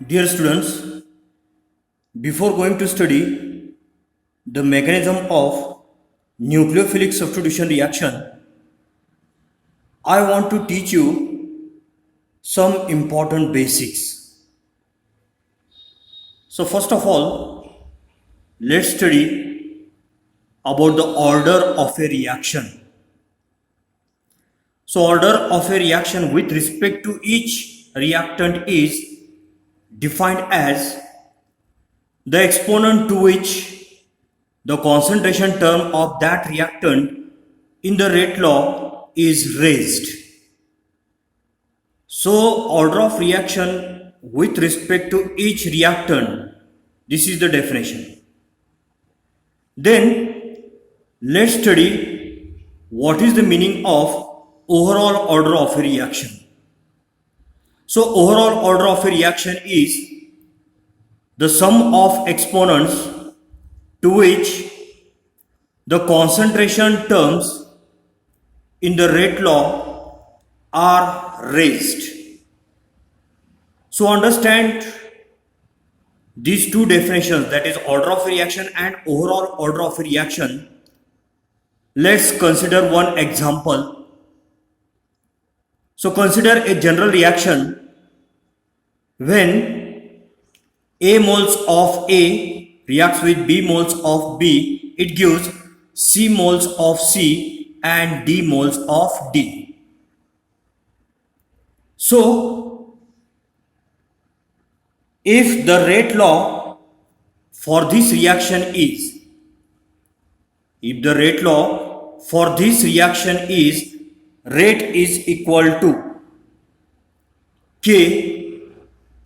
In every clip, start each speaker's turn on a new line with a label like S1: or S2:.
S1: Dear students, before going to study the mechanism of nucleophilic substitution reaction, I want to teach you some important basics. So first of all, let's study about the order of a reaction. So order of a reaction with respect to each reactant is defined as the exponent to which the concentration term of that reactant in the rate law is raised. So order of reaction with respect to each reactant, this is the definition. Then let's study what is the meaning of overall order of a reaction. So overall order of a reaction is the sum of exponents to which the concentration terms in the rate law are raised. So understand these two definitions, that is order of a reaction and overall order of a reaction. Let's consider one example. So consider a general reaction when A moles of A reacts with B moles of B, it gives C moles of C and D moles of D. So, if the rate law for this reaction is, rate is equal to K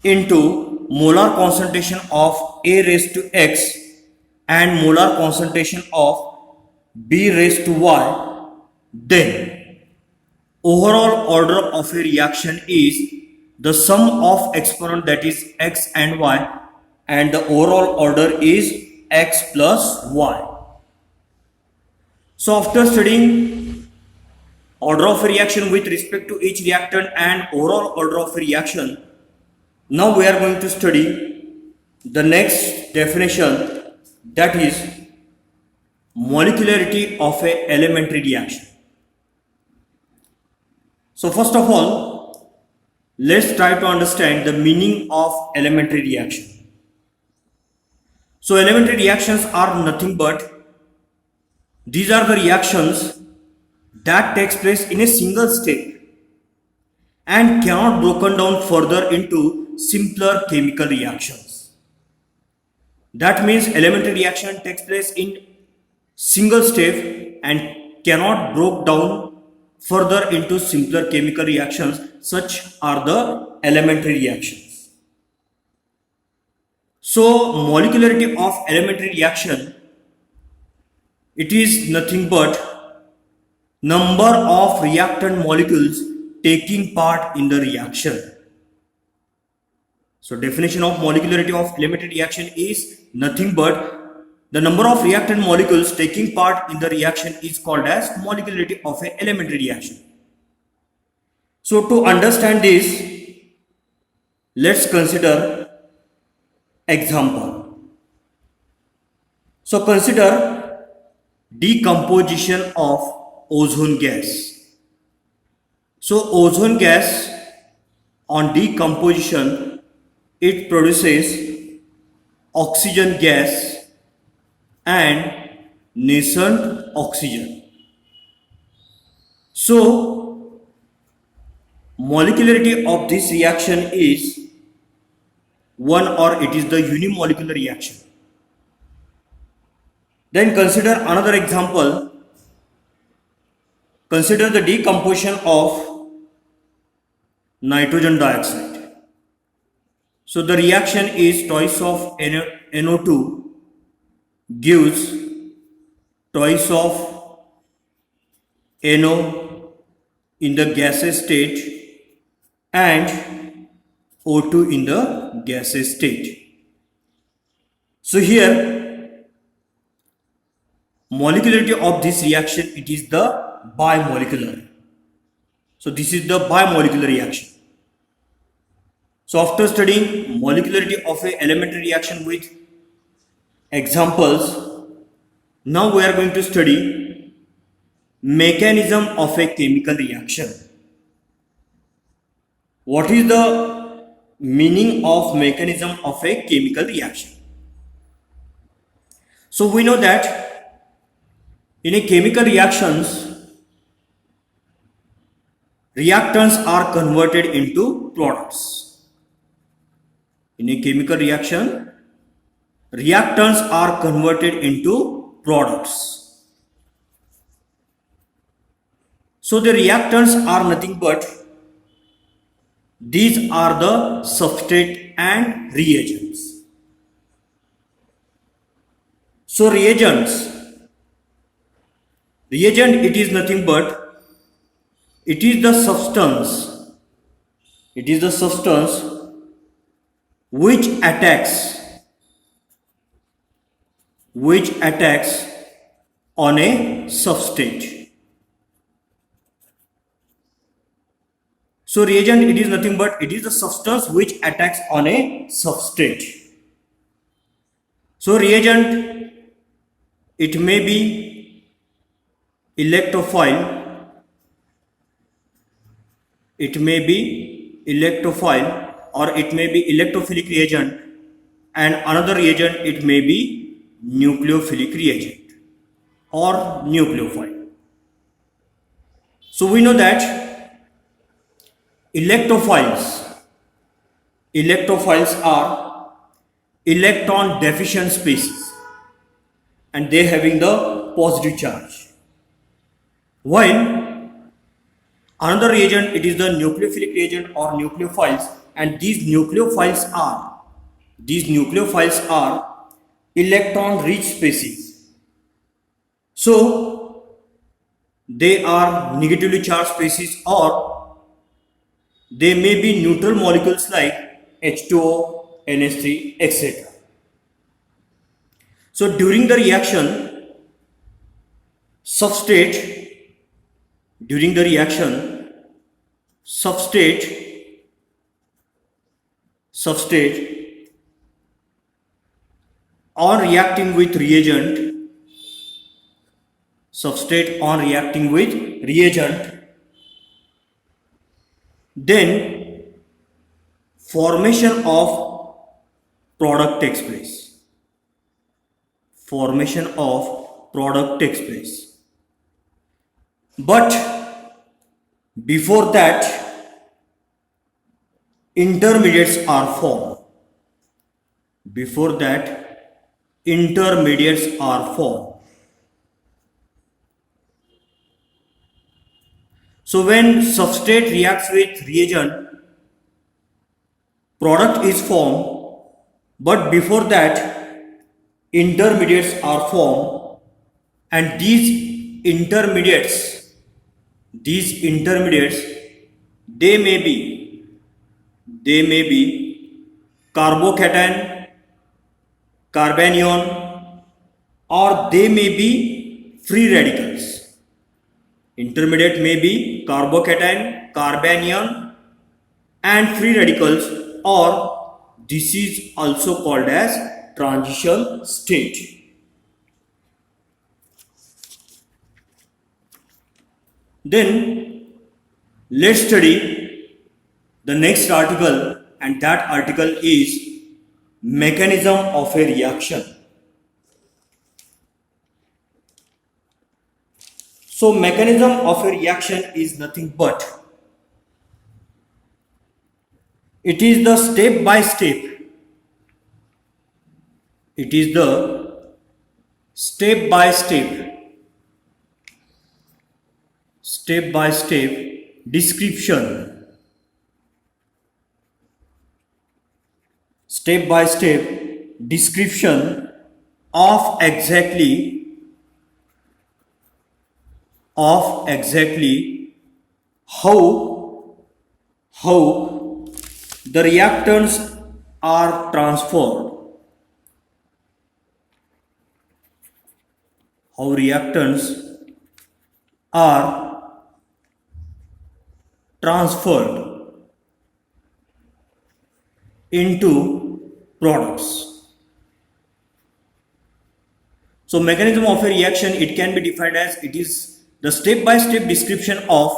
S1: into molar concentration of A raised to X and molar concentration of B raised to Y, then overall order of a reaction is the sum of exponent, that is X and Y, and the overall order is X plus Y. So after studying order of a reaction with respect to each reactant and overall order of a reaction, now we are going to study the next definition, that is molecularity of a elementary reaction. So first of all, let's try to understand the meaning of elementary reaction. So elementary reactions are nothing but these are the reactions that takes place in a single step and cannot broken down further into simpler chemical reactions. That means elementary reaction takes place in single step and cannot broke down further into simpler chemical reactions. Such are the elementary reactions. So molecularity of elementary reaction, it is nothing but number of reactant molecules taking part in the reaction. So definition of molecularity of elementary reaction is nothing but the number of reactant molecules taking part in the reaction is called as molecularity of an elementary reaction. So to understand this, let's consider example. So consider decomposition of ozone gas. So ozone gas on decomposition, it produces oxygen gas and nascent oxygen. So molecularity of this reaction is 1, or it is the unimolecular reaction. Then consider another example. Consider the decomposition of nitrogen dioxide. So the reaction is twice of NO2 gives twice of NO in the gaseous state and O2 in the gaseous state. So here molecularity of this reaction, it is the bimolecular. So this is the bimolecular reaction. So after studying molecularity of a elementary reaction with examples, now we are going to study mechanism of a chemical reaction. What is the meaning of mechanism of a chemical reaction? So we know that in a chemical reactions, reactants are converted into products. In a chemical reaction, reactants are converted into products. So the reactants are nothing but these are the substrate and reagents. So reagent it is nothing but it is the substance which attacks on a substrate. So reagent it is nothing but it is the substance which attacks on a substrate. So reagent it may be electrophile, or it may be electrophilic reagent, and another reagent it may be nucleophilic reagent or nucleophile. So we know that electrophiles are electron deficient species and they having the positive charge, while another reagent it is the nucleophilic reagent or nucleophiles, and these nucleophiles are electron rich species. So they are negatively charged species, or they may be neutral molecules like H2O, NH3, etc. So during the reaction, substrate on reacting with reagent, then formation of product takes place. But before that, intermediates are formed. So when substrate reacts with reagent, product is formed, but before that intermediates are formed, and these intermediates they may be carbocation, carbanion, or they may be free radicals. Intermediate may be carbocation, carbanion, and free radicals, or this is also called as transition state. Then let's study the next article, and that article is mechanism of a reaction. So mechanism of a reaction is nothing but it is the step by step description of exactly how the reactants are transferred. into products. So mechanism of a reaction, it can be defined as it is the step-by-step description of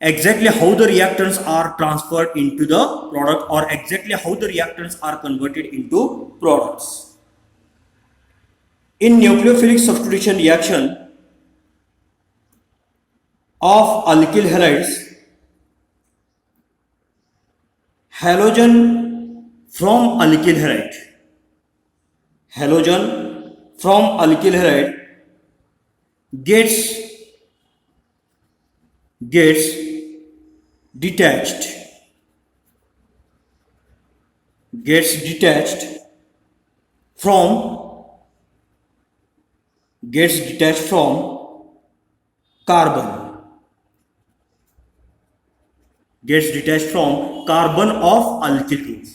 S1: exactly how the reactants are transferred into the product or exactly how the reactants are converted into products. In nucleophilic substitution reaction of alkyl halides, halogen from alkyl halide, halogen from alkyl halide gets detached from carbon of alkyl group.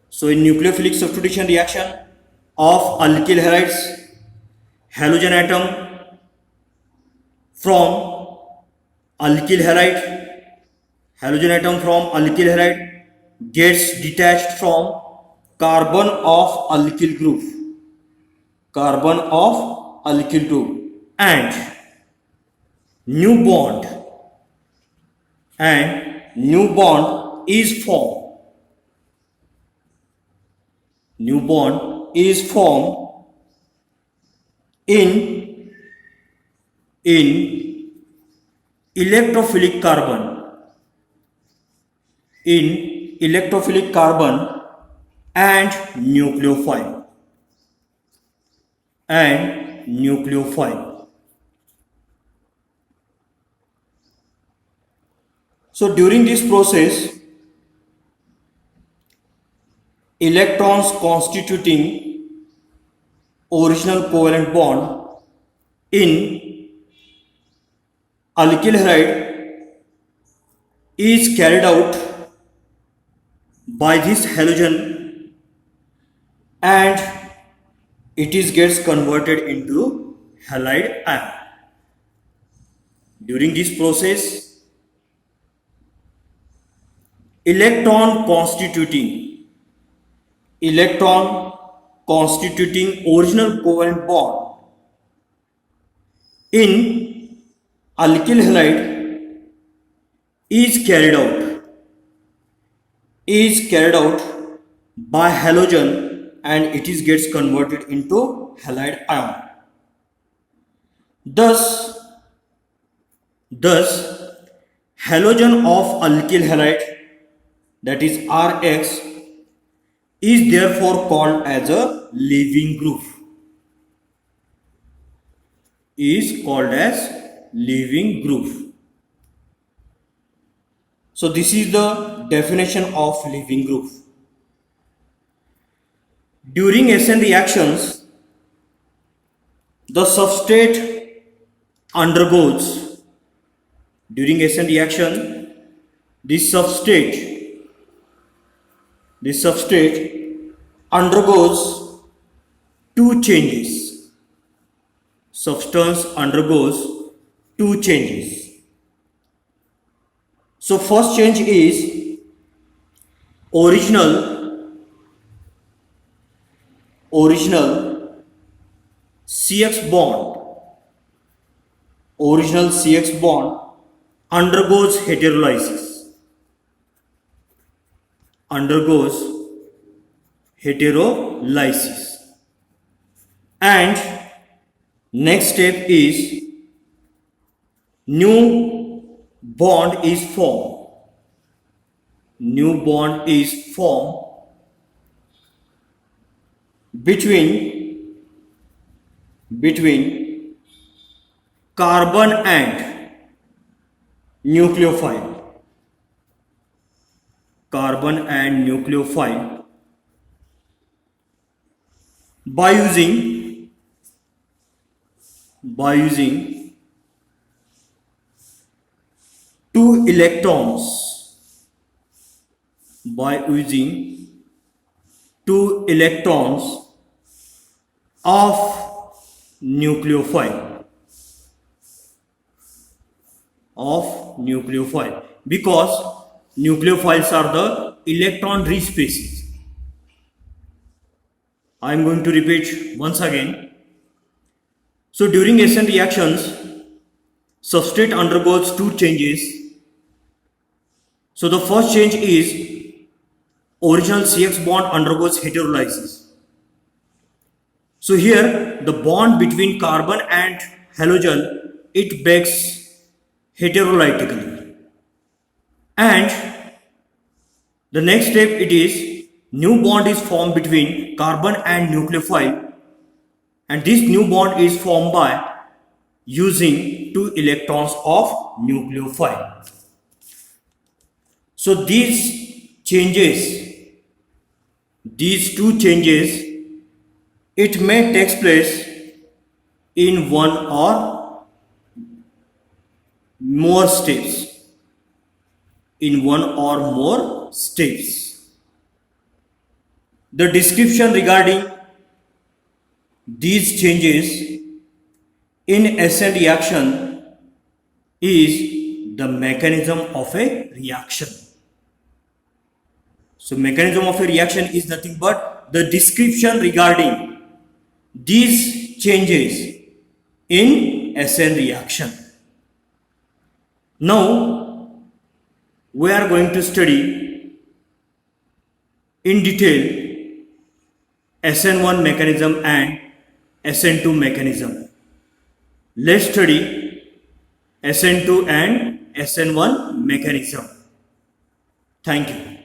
S1: So in nucleophilic substitution reaction of alkyl halides, halogen atom from alkyl halide gets detached from carbon of alkyl group and new bond is formed. In electrophilic carbon and nucleophile. So during this process, electrons constituting original covalent bond in alkyl halide is carried out by this halogen and it gets converted into halide ion. During this process, electron constituting original covalent bond in alkyl halide is carried out by halogen and it gets converted into halide ion. Thus halogen of alkyl halide, that is Rx, is therefore called as a leaving group. So this is the definition of leaving group. During SN reactions, the substrate undergoes this substrate undergoes two changes. Substance undergoes two changes. So first change is original CX bond undergoes heterolysis. And next step is new bond is formed between carbon and nucleophile by using two electrons of nucleophile because nucleophiles are the electron rich species. I am going to repeat once again. So during SN reactions, substrate undergoes two changes. So the first change is original CX bond undergoes heterolysis. So here the bond between carbon and halogen, it breaks heterolytically. And the next step, it is new bond is formed between carbon and nucleophile, and this new bond is formed by using 2 electrons of nucleophile. So these two changes, it may take place in one or more steps. The description regarding these changes in SN reaction is the mechanism of a reaction. So mechanism of a reaction is nothing but the description regarding these changes in SN reaction. Now we are going to study in detail SN1 mechanism and SN2 mechanism. Let's study SN2 and SN1 mechanism. Thank you.